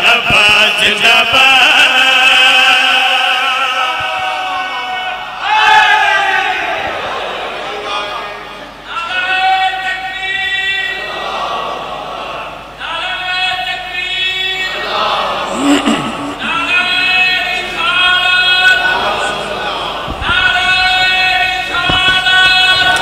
अब्बास जिंदाबाद।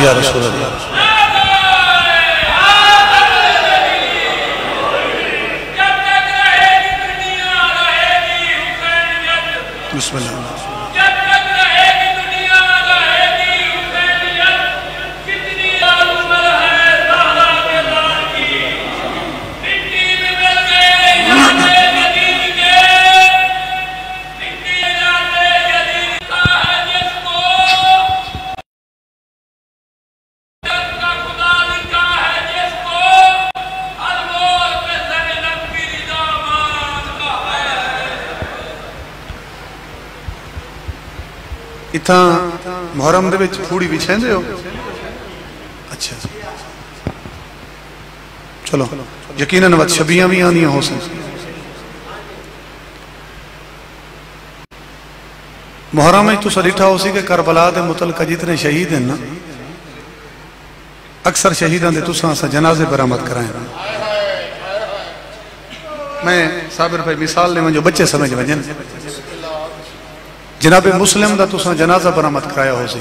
या रसूल अल्लाह। बिस्मिल्लाह। इतना मुहर्रम दे विच फूड़ी बिछांदे हो? अच्छा चलो यकीनन वत छबियां भी आंदियां हो सन। मुहर्रम में तुसा डिठा हो सी कि करबला दे मुतलका जितने शहीद हैं ना, अक्सर शहीदां दे तुसा असा जनाजे बरामद कराए। मैं साबिर भाई मिसाल ले जो बच्चे समझ वजन जनाबे मुस्लिम का तुसा जनाजा बरामद कराया हो सी।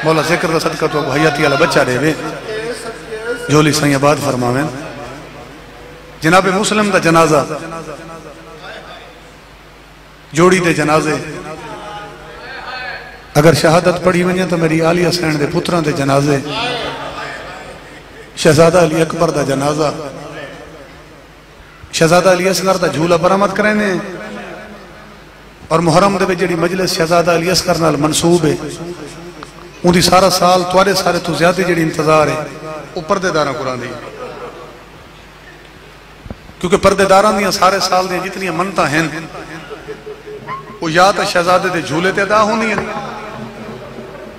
मौला जिक्र का सदका तो हयाती वाला बच्चा देवे झोली सही आबाद फरमावे। जनाबे मुस्लिम का जनाजा जोड़ी दे जनाजे अगर शहादत पढ़ी वने तो मेरी आलिया सैन दे पुत्रां दे जनाजे, शहजादा अली अकबर का जनाजा, शहजादा अली असगर का झूला बरामद कराने। और मुहर्रम दे जी मजलिस शहजादा अली असगर नाल मनसूब है, उनकी सारा साल तुआरे सारे तो ज्यादा जी इंतजार है वो पर्देदारां कुरान दी। क्योंकि पर्देदारां दी सारे साल दी जितनी मन्नतां हैं वो या तो शहजादे दे झूले ते अदा होनी है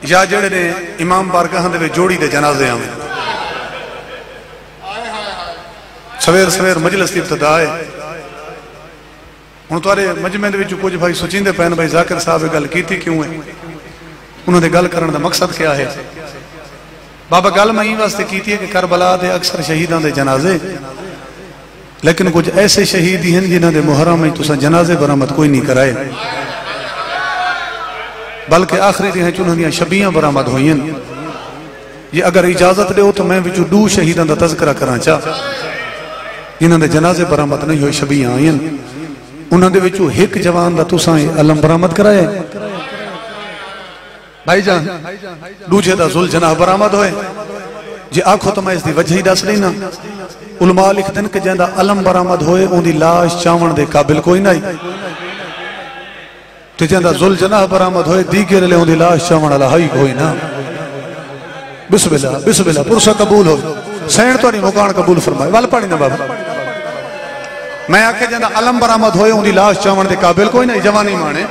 या जेड़े ने इमाम बारगाह दे जोड़ी दे जनाजे आवे। सवेर सवेर मजलिस की इब्तिदा है। हुण तुहाडे मजमे दे विच कुछ भाई सोचींदे पैन भाई जाकिर साहब गल कीती क्यों है, उन्होंने गल करने का मकसद क्या है। बाबा गल मैं ई वास्ते कीती है कि करबला दे अक्सर शहीदां दे जनाजे, लेकिन कुछ ऐसे शहीद हैं जिन्हां दे मुहर्रम में तुसां जनाजे बरामद कोई नहीं कराए, बल्कि आखिरी दिन उन्हां दियां शबियां बरामद हुई। ये अगर इजाजत दो तो मैं विचों 2 शहीदां दा तज़किरा करां चा जिन्हां दे जनाजे बरामद नहीं हुए, शबियां आईयां। उन्होंने विचों एक जवान का तुसां अलम बरामद कराया भाईजान, दूजे का जुल जनाह बरामद होए। जे आखो तो मैं इसकी वजह ही दस देना। उलमा लिखते हैं कि जिंदा अलम बरामद होए उनकी लाश चावण के काबिल कोई नहीं, तो जिंदा जुल जनाह बरामद होए दीगे ले उनकी लाश चावण वाला है कोई ना। बिस्मिल्लाह बिस्मिल्लाह पुरसा कबूल हो सैन तो मुकान कबूल फरमाए। वाल पानी ना बाबा मैं आखे जिंदा अलम बरामद होए उनकी लाश चावण के काबिल कोई नहीं, जवानी माने।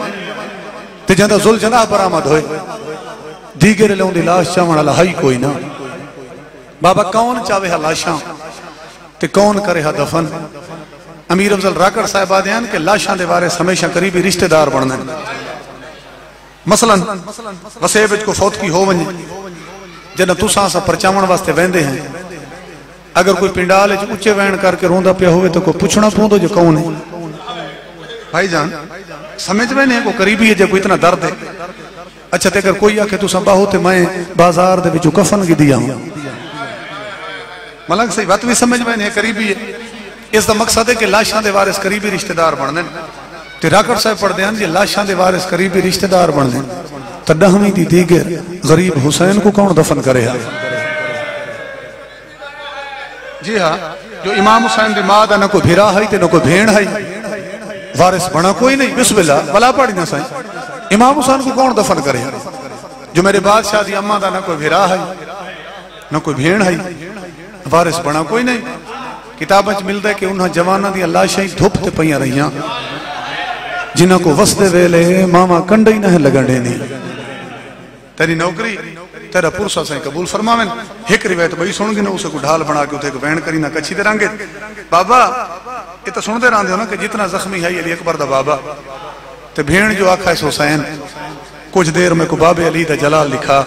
ते जिंदा जुल जनाह बरामद होए दीगे ले उनकी लाश चावण वाला है कोई ना। बाबा कौन चावे हा लाशां ते कौन करे हा दफन। अमीर अफजल राकड़ साहब आदे कि लाशां दे बारे हमेशा करीबी रिश्तेदार बनने। मसलन वसेब को फौत की हो वने जब तुसां सा परचावण वास्ते वेंदे हैं, अगर कोई पिंडाल उच्चे वैन करके रोंदा पिया हो तो कोई पूछना पौंदो जो कौन है। भाईजान समझ में नहीं कोई करीबी है जो कोई इतना दर्द है। अच्छा तो अगर कोई आखे तुसां बाहो तो मैं बाजार दे विचों कफन की दिया हूं, मलक सही बात भी समझ में नहीं करीबी है। इसका मकसद है कि लाशां दे वारिस करीबी रिश्तेदार बनने। ते राकड़ साहब पढ़ते हैं कि लाशां दे वारिस करीबी रिश्तेदार बनने तो 10वीं दी दीगर गरीब हुसैन को कौन दफन करे। जी हाँ, जो इमाम हुसैन दी मां दा ना कोई भिरा है ते ना कोई भेण है, वारिस बना कोई नहीं। बिस्मिल्लाह भला पढ़ी ना साईं, इमाम हुसैन को कौन दफन करे। जो मेरे बादशाह दी अम्मा दा ना कोई भिरा है ना कोई भेण है, वारिस बना कोई नहीं। किताब मिलता है कि उन्होंने जवाना दी लाशां धुप ते पईयां रहियां जिन्हां को वसदे वेले मामा कंडे ही ना लगन देनी। तेरी नौकरी तेरा पुरसा साईं कबूल फरमावें। एक रिवायत बई सुन गिनो उसे को ढाल बना के उथे एक वैन करी ना कच्छी दे रंगे बाबा ये तो सुनते रहंदे हो ना कि जितना जख्मी है अली अकबर दा बाबा ते भेण जो आखा है हुसैन कुछ देर में को बाबे अली दा जलाल लिखा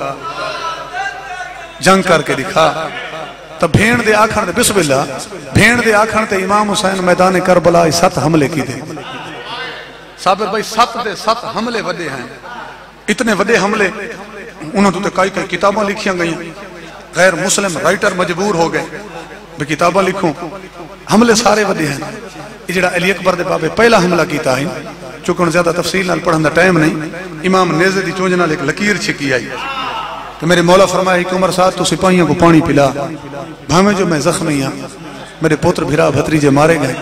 जंग करके दिखा तब भेण दे आखण दे बिस्मिल्लाह भेण दे आखण ते इमाम हुसैन मैदान करबला 7 हमले की थे। साबिर भाई 7 दे 7 हमले वडे हैं, इतने वडे हमले उन्होंने तो कई कई किताबें लिखिया गई। गैर मुस्लिम राइटर मजबूर हो गए भी किताबें लिखूं, हमले सारे वडे हैं। ये जड़ा अली अकबर दे बाबे पहला हमला किया है चुकन ज्यादा तफसील नाल पढ़न दा टाइम नहीं। इमाम नेज़े दी चोंज नाल एक लकीर छिकी आई तो मेरे मौला फरमाया कि उमर साहब तो सिपाहियों को पानी पिला भावे जो मैं जख्मी हाँ मेरे पुत्र भिरा भतरीजे मारे गए।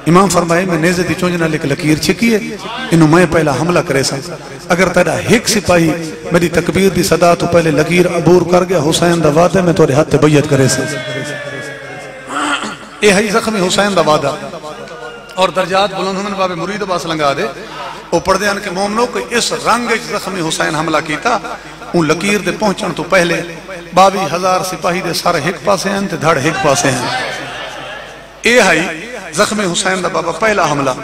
इमाम फरमाए मैं नेज़े दी चोंज नाल एक लकीर छिकी है इन्हों मैं पहला हमला करे सा अगर तेरा एक सिपाही मेरी तकबीर दी सदा तो पहले लकीर अबूर कर गया हुसैन दा वादे में तोरे हाथ बैयत करे से। ये है जख्मी हुसैन दा वादा और दर्जात बुलंद होने बाबे मुरीद अब्बास लंगा दे वो पढ़ते हैं कि मोमनो को इस रंग जख्मी हुसैन हमला किया उन लकीर दे पहुंचने तो पहले 22,000 सिपाही दे सारे एक पासे हैं ते धड़ एक पासे हैं। ये है जख्मी हुसैन दा बाबा पहला हमला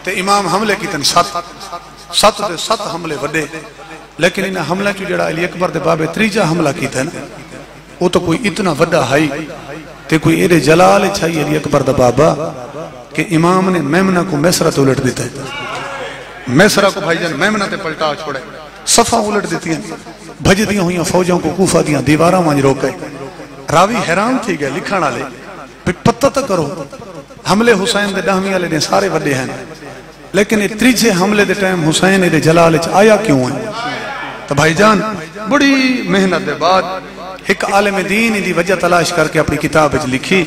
ते इमाम हमले की तन 7 हमले वडे लेकिन इन हमला चो जड़ा अली अकबर दे बाबे त्रीजा हमला किया ना वो तो कोई इतना वड्डा है ते कोई एरे जलाल छाई अली अकबर दा बाबा कि इमाम ने मेमना को मैसरा तो उलट देता है। मैसरा को भाईजान मेमना ते पलटा छोड़े सफा उलट देती हैं भजदी हुई फौजों को कूफा दिया दीवारा वंज रोके। रावी हैरान थी गए लिखण वाले भी पता तो करो हमले हुसैन दे 10वीं वाले ने सारे वड्डे हैं लेकिन ये त्रीजे हमले दे टाइम हुसैन दे जलाल च आया क्यों है। तो भाईजान बड़ी मेहनत के बाद एक आलिम दीन दी वजह तलाश करके अपनी किताब लिखी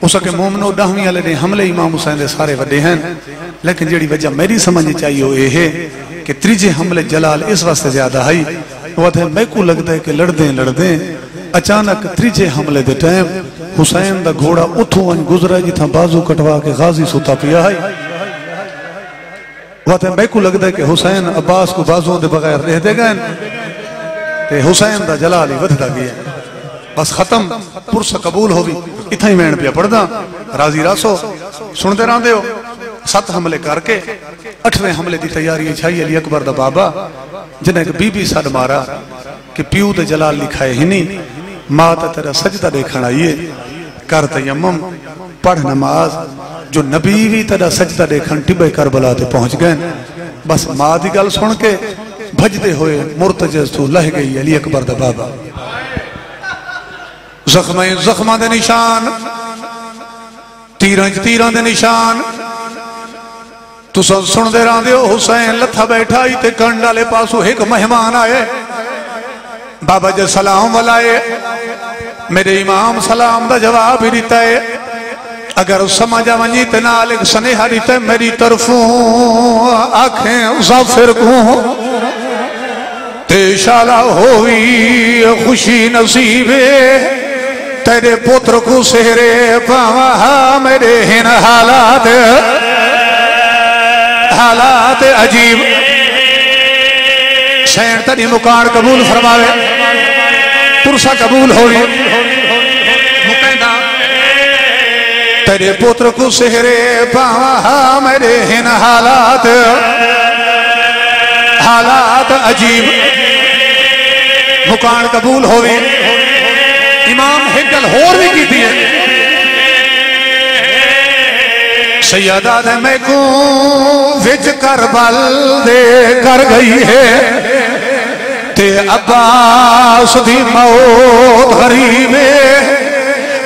उसके मोमनो 10वीं वाले ने हमले इमाम हुसैन दे सारे वड्डे हैं लेकिन जेड़ी वजह मेरी समझ चाहिए वो ये है कि त्रीजे हमले जलाल इस वास्ते ज्यादा है वो थे मैं को लगता है कि लड़दे अचानक त्रीजे हमले दे टाइम हुसैन दा घोड़ा उथों वन गुजरा जिथा बाजू कटवा के गाजी सुता पिया है। वो थे मैं को लगता है कि हुसैन अब्बास को बाजुओं दे बगैर रह दे गए ते हुसैन दा जलाल ही वधदा गया बस खत्म पुरस कबूल होवी इथा ही मैं पिया पढ़दा राजी रासो सुनते रहंदे हो। 7 हमले करके 8वें हमले की तैयारी छाई अली अकबर दा बाबा जिन्हें एक बीबी सद मारा कि प्यू दे जलाल लिखाए हिनी मां ता तेरा सजदा देखण आईए कर तयम्मुम पढ़ नमाज जो नबी भी तेरा सजदा देखण टिबे करबला ते पहुंच गए। बस मां दी गल सुन के भजदे हुए मुर्तजज तो लह गई अली अकबर दा बाबा। जख्मा दे निशान तीरां दे निशान तुस सुनते रहते हो। हुसैन लथा बैठा ही ते कंड वाले पासों एक मेहमान आए बाबा जी सलाम वालाए मेरे इमाम सलाम दा जवाब ही दिता है अगर समझ वही ते नाल एक स्नेहा दिता है मेरी तरफों आखें जाफिर को ते शाला होवी खुशी नसीबे तेरे पुत्र को सेहरे पावा मेरे हिन हालात अजीब शहर तरी मुकान कबूल फरमावे पुरसा कबूल होगी तेरे पुत्र को सेहरे पावा मेरे हिन हालात अजीब मुकान कबूल होगी। इमाम हिकल होर भी की है सैयदा ने मैं को विच करबल दे कर गई है ते अब्बास दी मौत गरीब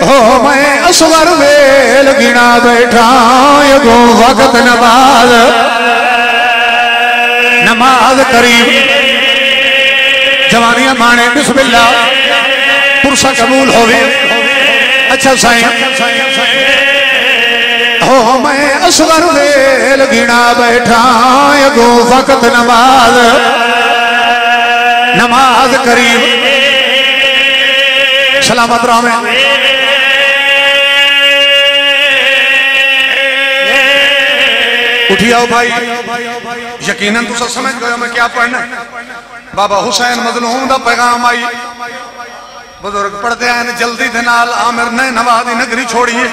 हो मैं असवर वेल गिना बैठा गो वक्त नमाज करीब जवानियां माने बिस्मिल्लाह पुरसा कबूल होवे। अच्छा साईं हो मैं असगर वेल गिना बैठा गो वक्त नमाज करीब सलामत रहो। उठी आओ भाई यकीनन तुम समझ गए मैं क्या पढ़ना बाबा हुसैन मजलूम दा पैगाम आई बुजुर्ग पढ़ते हैं जल्दी दे नाल आमिर ने नवादी नगरी छोड़िए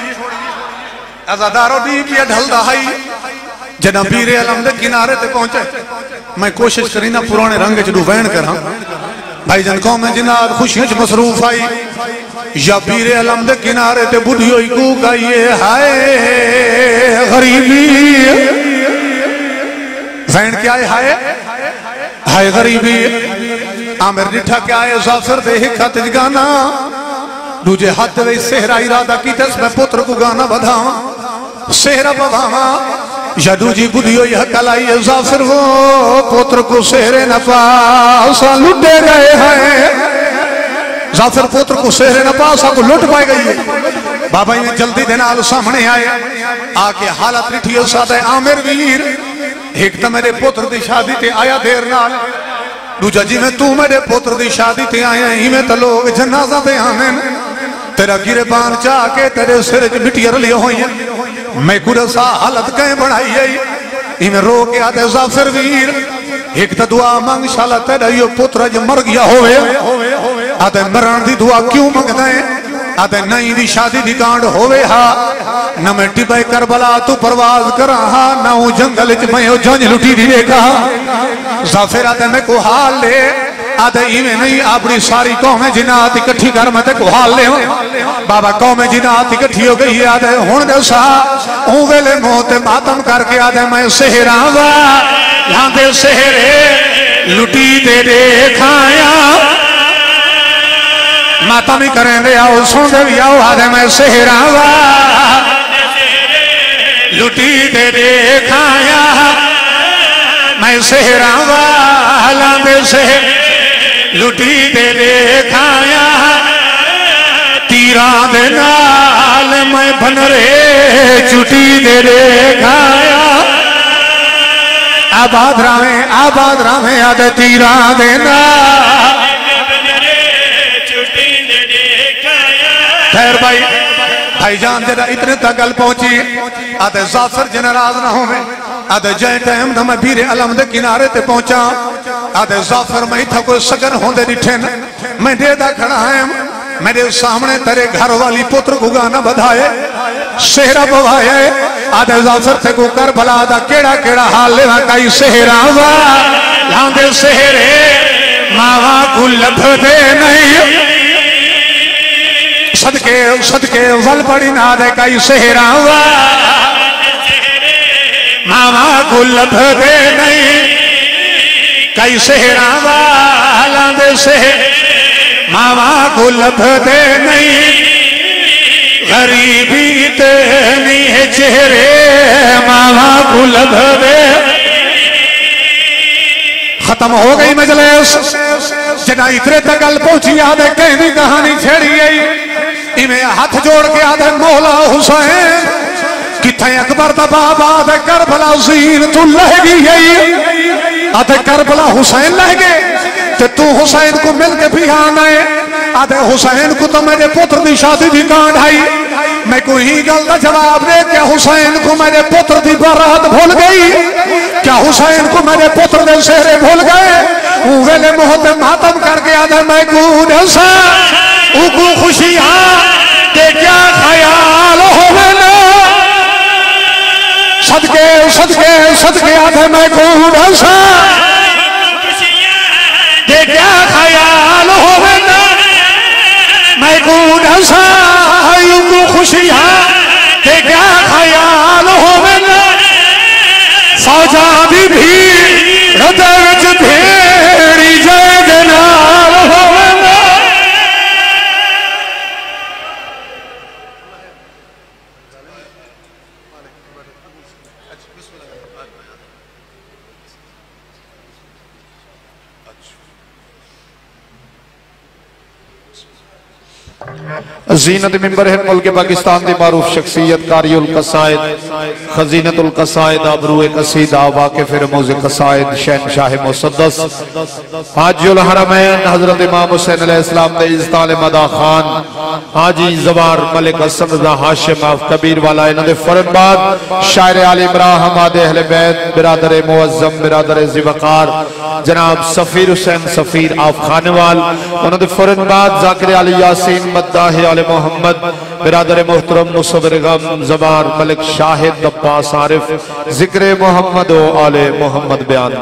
अजादारो दी पिया ढलदा हाई जना पीरे अलम दे किनारे ते पहुंचे मैं कोशिश करी ना पुराने रंग च डुबैन करा भाईजान कौम जिनाद खुशियों च मसरूफ आई या पीरे अलम दे किनारे ते बुढ़ी होई कूक आइए हाय गरीबी वैन क्या है हाय हाय गरीबी आमिर डिठा क्या है जाफर दे हिक हथ गाना दूजे हाथ वे सेहरा इरादा की तस मैं पुत्र को गाना बधावा सेहरा बधावा या दूजी बुद्धि हो यह कलाई जाफर वो पुत्र को सेहरे न पासा लुटे गए हैं जाफर पुत्र को सेहरे न पासा को लुट पाई गई है बाबा जी जल्दी दे नाल सामने आए आके हालत रिठी सादे आमिर वीर एक तो मेरे पुत्र की शादी ते आया देर नाल दूजा जिवें तू मेरे पुत्र की शादी ते आया इवें तो लोग जनाजा ते आने तेरा गिरबान चाह के तेरे सिर च मिट्टियां रलिया हुई मैं कुरसा हालत कहीं बनाई है इवें रो के आते जाफर वीर एक तो दुआ मंग शाला तेरा यो पुत्र ज मर गया होवे आते मरण दी दुआ क्यों मंगदा है आते नहीं दी शादी दी कांड होवे हा न मैं टिबे करबला तू परवाज करा हा ना हूं जंगल च मैं जंज लुटी दी देखा जाफिर आते मैं को हाल ले आते इवें नहीं अपनी सारी कौम जिनात इकट्ठी कर मैं को हाल ले बाबा कौम जिनात इकट्ठी हो गई आते हुण दसा ओ वेले मोह ते मातम करके आते मैं सेहरा वा लांदे सेहरे लुटी दे देखाया माता भी करेंगे आओ सुन दे भी आओ आदे मैं सेहरा वा लुटी दे देखाया मैं सेहरा वा लांदे से लुटी दे देखाया तीरा दे नाल मैं बनरे चुटी दे देखाया आबाद रामे आदे तीरा दे नाल खैर भाई भाईजान जरा इतने तक गल पहुंची आते जाफर जी नाराज ना होवे आते जय टाइम मैं पीरे अलम दे किनारे ते पहुंचा आते जाफर मैं इथा कोई सगन होंदे दिठे मैं देदा खड़ा है मेरे सामने तेरे घर वाली पुत्र को गाना बधाए सेहरा बवाए आते जाफर ते को कर भला दा केड़ा केड़ा हाल लेवा कई सेहरा वा लांदे सेहरे मावा को लभदे नहीं सदके सदके वल पड़ी ना दे कई सेहरा वा मामा को लभदे नहीं कई सेहरा वाला दे से मामा को लभदे नहीं गरीबी ते नहीं चेहरे मामा को लभदे खत्म हो गई मजलिस जना इतने तक गल पहुंची आदे कहनी कहानी छेड़ी गई इवें हाथ जोड़ के आदे मौला हुसैन किथे अकबर दा बाबा आदे करबला ज़ीन तू लह गई आदे करबला हुसैन लह गए ते तू हुसैन को मिल के भी आना है आदे हुसैन को तो मेरे पुत्र की शादी की कांड आई मैं कोई ही गल का जवाब दे क्या हुसैन को मेरे पुत्र की बारात भूल गई क्या हुसैन को मेरे पुत्र के सेहरे भूल गए वेले मोहते मातम करके आदे मैं कूद उको खुशियां के क्या ख्याल होवे ना सदके सदके सदके आदे मैं कूद के क्या ख्याल होवे ना मैं कूद उको खुशियां के क्या ख्याल होवे ना फौजा दी भीड़ हृदय विच भेड़ी जय जनाल होवे ना जीनत मिंबर है मुल्क पाकिस्तान की मारूफ शख्सियत कारियुल कसायद खजीनतुल कसायद अबरूए कसीदा वाकिफ रमूज़ कसायद शहनशाह मुसद्दस हाजीउल हरमैन हजरत इमाम हुसैन अलैहिस्सलाम ने इज़्ताल मदा खान हाजी जवार मलिक हसन रज़ा हाशिम ऑफ कबीर वाला इन्हां दे फौरन बाद शायर आले इमरान हमादे अहले बैत बिरादर मुअज्जम बिरादर ज़िवकार जनाब सफीर हुसैन सफीर ऑफ खानेवाल उन्हां दे फौरन बाद ज़ाकिर अली यासीन मद्दाह आले मोहम्मद बिरादर मोहतरम मुसव्विर गम जबार मलिक शाहिद अब्बास आरिफ जिक्र मोहम्मद व आले मोहम्मद बयान